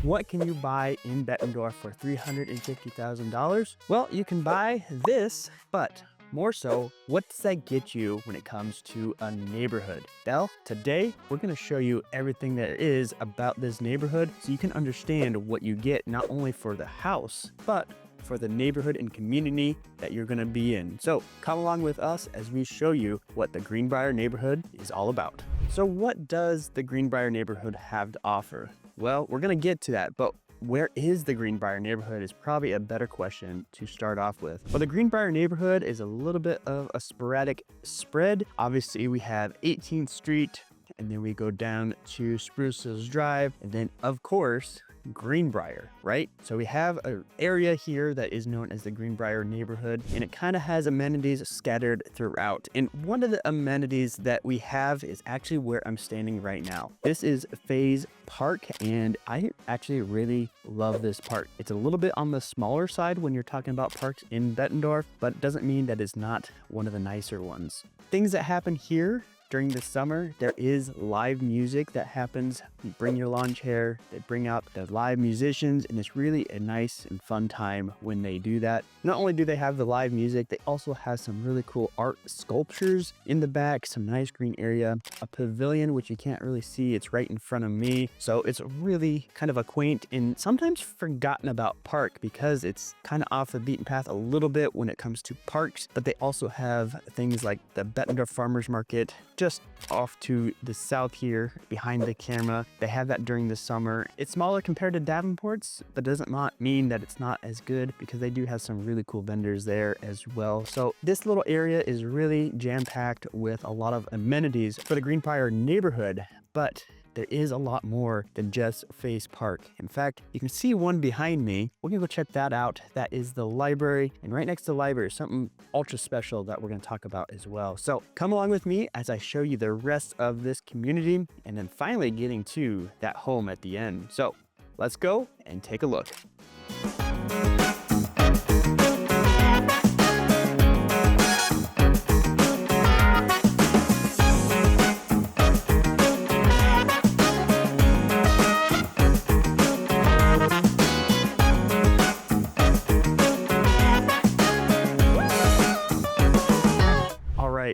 What can you buy in Bettendorf for $350,000? Well, you can buy this, but more so, what does that get you when it comes to a neighborhood? Well, today we're going to show you everything there is about this neighborhood so you can understand what you get not only for the house, but for the neighborhood and community that you're going to be in. So come along with us as we show you what the Greenbrier neighborhood is all about. So what does the Greenbrier neighborhood have to offer? Well, we're going to get to that, but where is the Greenbrier neighborhood is probably a better question to start off with. Well, the Greenbrier neighborhood is a little bit of a sporadic spread. Obviously, we have 18th Street, and then we go down to Spruce Hills Drive, and then, of course, Greenbrier, right? So we have an area here that is known as the Greenbrier neighborhood, and it kind of has amenities scattered throughout. And one of the amenities that we have is actually where I'm standing right now. This is Phase Park, and I actually really love this park. It's a little bit on the smaller side when you're talking about parks in Bettendorf, but it doesn't mean that it's not one of the nicer ones. Things that happen here during the summer, there is live music that happens. You bring your lawn chair, they bring out the live musicians, and it's really a nice and fun time when they do that. Not only do they have the live music, they also have some really cool art sculptures in the back, some nice green area, a pavilion, which you can't really see. It's right in front of me. So it's really kind of a quaint and sometimes forgotten about park because it's kind of off the beaten path a little bit when it comes to parks, but they also have things like the Bettendorf Farmers Market, just off to the south here behind the camera. They have that during the summer. It's smaller compared to Davenport's, but doesn't mean that it's not as good because they do have some really cool vendors there as well. So this little area is really jam-packed with a lot of amenities for the Greenbrier neighborhood, but there is a lot more than just Phase Park. In fact, you can see one behind me. We're gonna go check that out. That is the library. And right next to the library is something ultra special that we're gonna talk about as well. So come along with me as I show you the rest of this community and then finally getting to that home at the end. So let's go and take a look.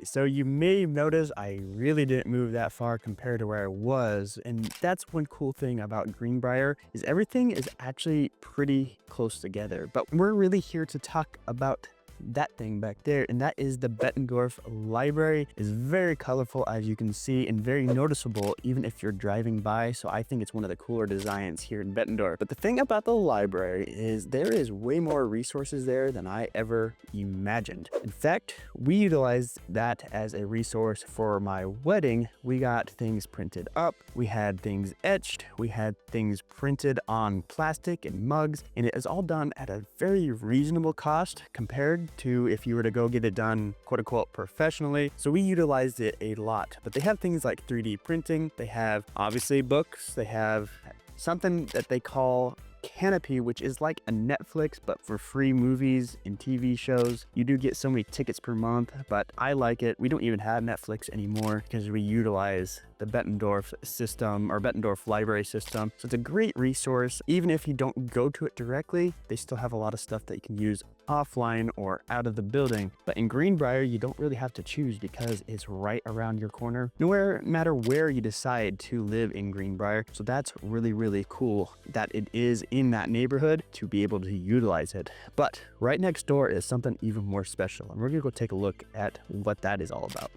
So you may have noticed I really didn't move that far compared to where I was. And that's one cool thing about Greenbrier is everything is actually pretty close together. But we're really here to talk about that thing back there, and that is the Bettendorf Library. Is very colorful, as you can see, and very noticeable even if you're driving by. So I think it's one of the cooler designs here in Bettendorf. But the thing about the library is there is way more resources there than I ever imagined. In fact, we utilized that as a resource for my wedding. We got things printed up, we had things etched, we had things printed on plastic and mugs, and it is all done at a very reasonable cost compared to if you were to go get it done quote unquote professionally. So we utilized it a lot. But they have things like 3D printing, they have obviously books, they have something that they call Canopy, which is like a Netflix but for free movies and TV shows. You do get so many tickets per month, but I like it. We don't even have Netflix anymore because we utilize the Bettendorf system or Bettendorf library system. So it's a great resource. Even if you don't go to it directly, they still have a lot of stuff that you can use offline or out of the building. But in Greenbrier, you don't really have to choose because it's right around your corner, no matter where you decide to live in Greenbrier. So that's really, really cool that it is in that neighborhood to be able to utilize it. But right next door is something even more special, and we're gonna go take a look at what that is all about.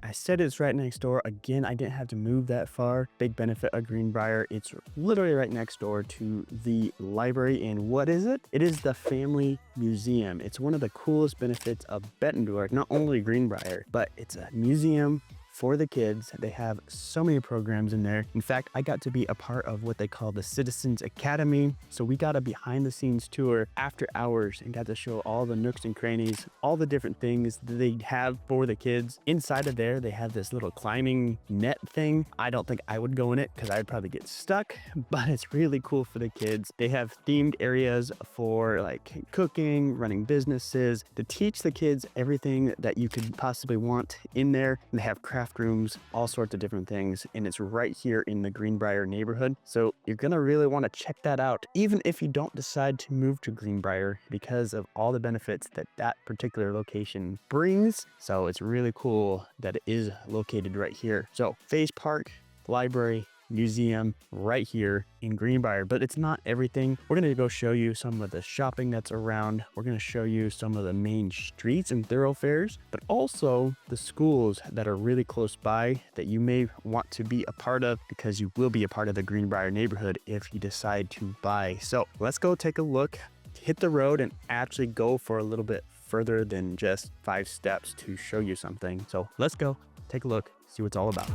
I said it's right next door. Again, I didn't have to move that far. Big benefit of Greenbrier. It's literally right next door to the library. And what is it? It is the Family Museum. It's one of the coolest benefits of Bettendorf, not only Greenbrier, but it's a museum for the kids. They have so many programs in there. In fact, I got to be a part of what they call the Citizens Academy. So we got a behind the scenes tour after hours and got to show all the nooks and crannies, all the different things that they have for the kids. Inside of there, they have this little climbing net thing. I don't think I would go in it because I'd probably get stuck, but it's really cool for the kids. They have themed areas for like cooking, running businesses, to teach the kids everything that you could possibly want in there. And they have craft rooms, all sorts of different things, and it's right here in the Greenbrier neighborhood. So you're gonna really want to check that out, even if you don't decide to move to Greenbrier, because of all the benefits that that particular location brings. So it's really cool that it is located right here. So Phase Park, library, museum right here in Greenbrier, but it's not everything. We're going to go show you some of the shopping that's around. We're going to show you some of the main streets and thoroughfares, but also the schools that are really close by that you may want to be a part of, because you will be a part of the Greenbrier neighborhood if you decide to buy. So let's go take a look, hit the road, and actually go for a little bit further than just 5 steps to show you something. So let's go take a look, see what it's all about.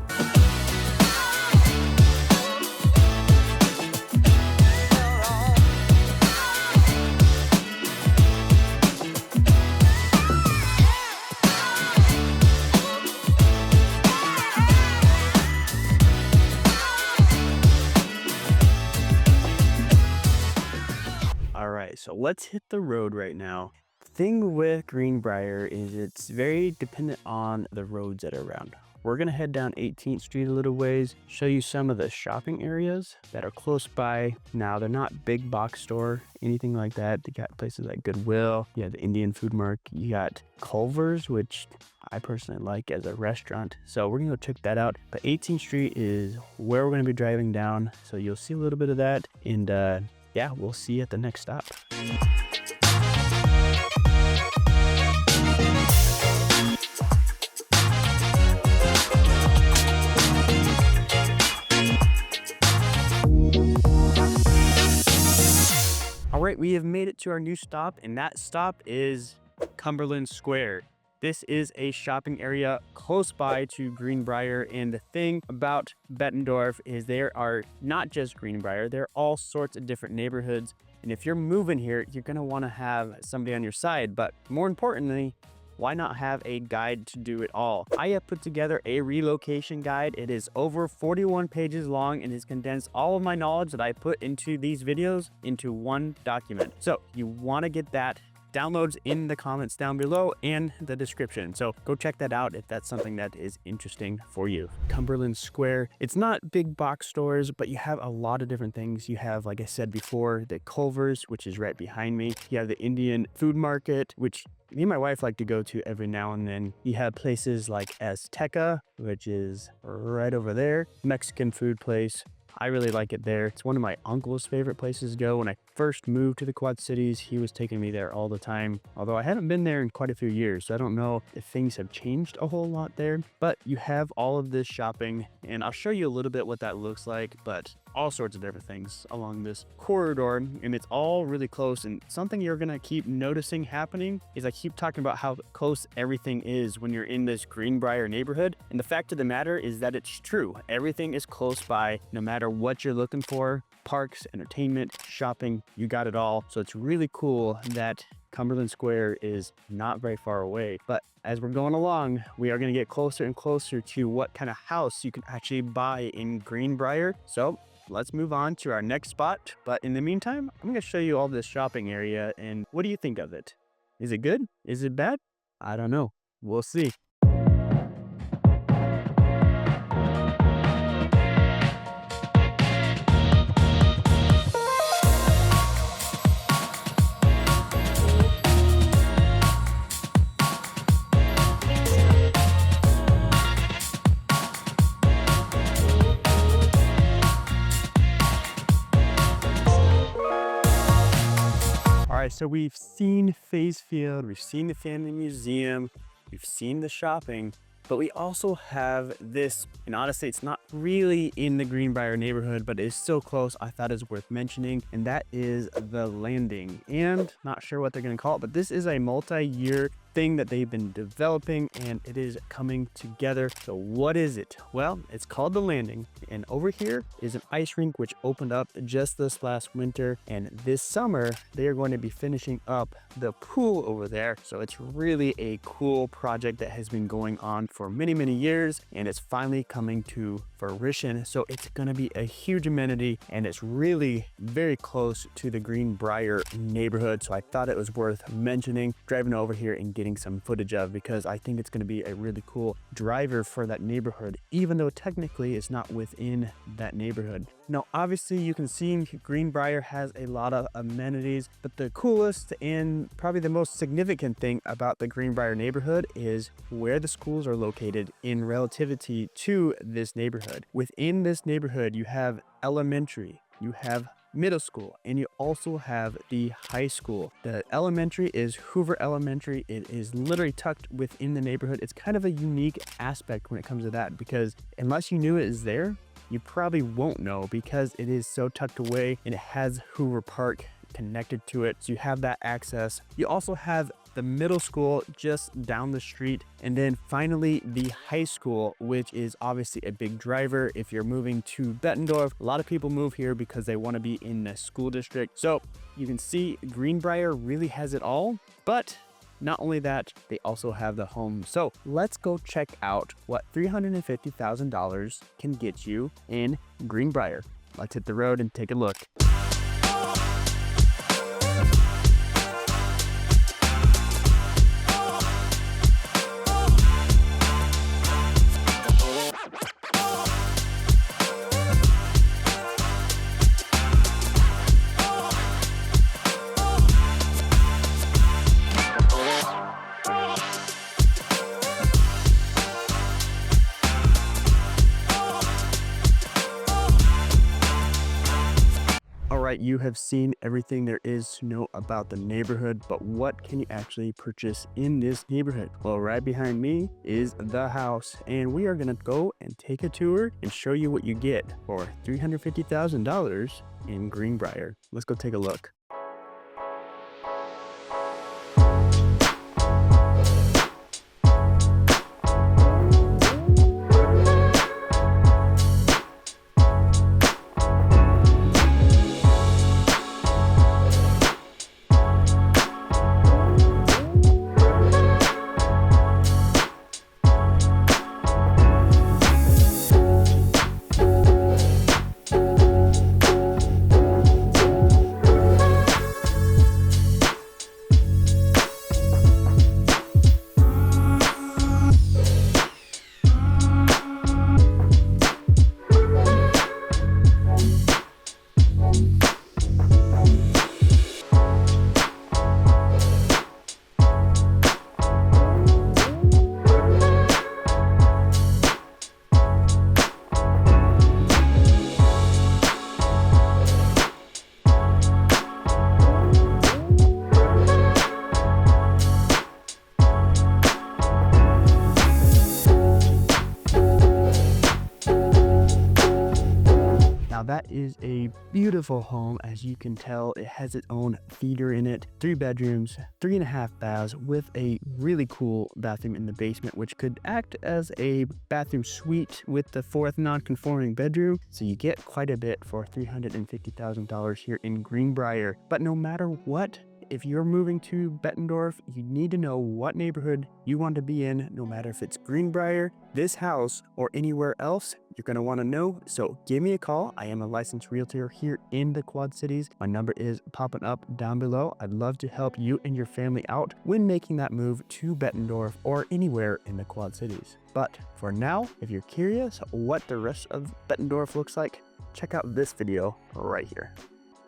All right, so let's hit the road right now. Thing with Greenbrier is it's very dependent on the roads that are around. We're gonna head down 18th Street a little ways, show you some of the shopping areas that are close by. Now, they're not big box store, anything like that. They got places like Goodwill, you have the Indian food market, you got Culver's, which I personally like as a restaurant. So we're gonna go check that out. But 18th Street is where we're gonna be driving down. So you'll see a little bit of that. And yeah, we'll see you at the next stop. All right, we have made it to our new stop, and that stop is Cumberland Square. This is a shopping area close by to Greenbrier, and the thing about Bettendorf is there are not just Greenbrier, there are all sorts of different neighborhoods, and if you're moving here, you're gonna wanna have somebody on your side, but more importantly, why not have a guide to do it all? I have put together a relocation guide. It is over 41 pages long and has condensed all of my knowledge that I put into these videos into one document. So you wanna get that. Downloads in the comments down below and the description. So go check that out if that's something that is interesting for you. Cumberland Square, it's not big box stores, but you have a lot of different things. You have, like I said before, the Culver's, which is right behind me. You have the Indian food market, which me and my wife like to go to every now and then. You have places like Azteca, which is right over there. Mexican food place. I really like it there. It's one of my uncle's favorite places to go. When I first moved to the Quad Cities, he was taking me there all the time. Although I haven't been there in quite a few years, so I don't know if things have changed a whole lot there. But you have all of this shopping, and I'll show you a little bit what that looks like, but all sorts of different things along this corridor, and it's all really close. And something you're gonna keep noticing happening is I keep talking about how close everything is when you're in this Greenbrier neighborhood. And the fact of the matter is that it's true. Everything is close by, no matter what you're looking for. Parks, entertainment, shopping, you got it all. So it's really cool that Cumberland Square is not very far away. But as we're going along, we are going to get closer and closer to what kind of house you can actually buy in Greenbrier. So let's move on to our next spot. But in the meantime, I'm going to show you all this shopping area. And what do you think of it? Is it good? Is it bad? I don't know. We'll see. So we've seen Phase Field, we've seen the Family Museum, we've seen the shopping, but we also have this, and honestly, it's not really in the Greenbrier neighborhood, but it's so close, I thought it's worth mentioning, and that is the Landing. And not sure what they're gonna call it, but this is a multi-year thing that they've been developing, and it is coming together. So what is it? Well, it's called The Landing, and over here is an ice rink which opened up just this last winter, and this summer they are going to be finishing up the pool over there. So it's really a cool project that has been going on for many years, and it's finally coming to fruition. So it's going to be a huge amenity, and it's really very close to the Greenbrier neighborhood. So I thought it was worth mentioning, driving over here and getting some footage of, because I think it's going to be a really cool driver for that neighborhood, even though technically it's not within that neighborhood. Now, obviously you can see Greenbrier has a lot of amenities, but the coolest and probably the most significant thing about the Greenbrier neighborhood is where the schools are located in relativity to this neighborhood. Within this neighborhood, you have elementary, you have middle school, and you also have the high school. The elementary is Hoover Elementary. It is literally tucked within the neighborhood. It's kind of a unique aspect when it comes to that, because unless you knew it is there, you probably won't know, because it is so tucked away and it has Hoover Park connected to it. So you have that access. You also have the middle school just down the street, and then finally the high school, which is obviously a big driver if you're moving to Bettendorf. A lot of people move here because they want to be in the school district. So you can see Greenbrier really has it all, but not only that, they also have the home. So let's go check out what $350,000 can get you in Greenbrier. Let's hit the road and take a look. Right, you have seen everything there is to know about the neighborhood, but what can you actually purchase in this neighborhood? Well, right behind me is the house, and we are gonna go and take a tour and show you what you get for $350,000 in Greenbrier. Let's go take a look. That is a beautiful home. As you can tell, it has its own theater in it, 3 bedrooms, 3.5 baths, with a really cool bathroom in the basement, which could act as a bathroom suite with the 4th non-conforming bedroom. So you get quite a bit for $350,000 here in Greenbrier. But no matter what, if you're moving to Bettendorf, you need to know what neighborhood you want to be in, no matter if it's Greenbrier, this house, or anywhere else. You're going to want to know. So give me a call. I am a licensed realtor here in the Quad Cities. My number is popping up down below. I'd love to help you and your family out when making that move to Bettendorf or anywhere in the Quad Cities. But for now, if you're curious what the rest of Bettendorf looks like, check out this video right here.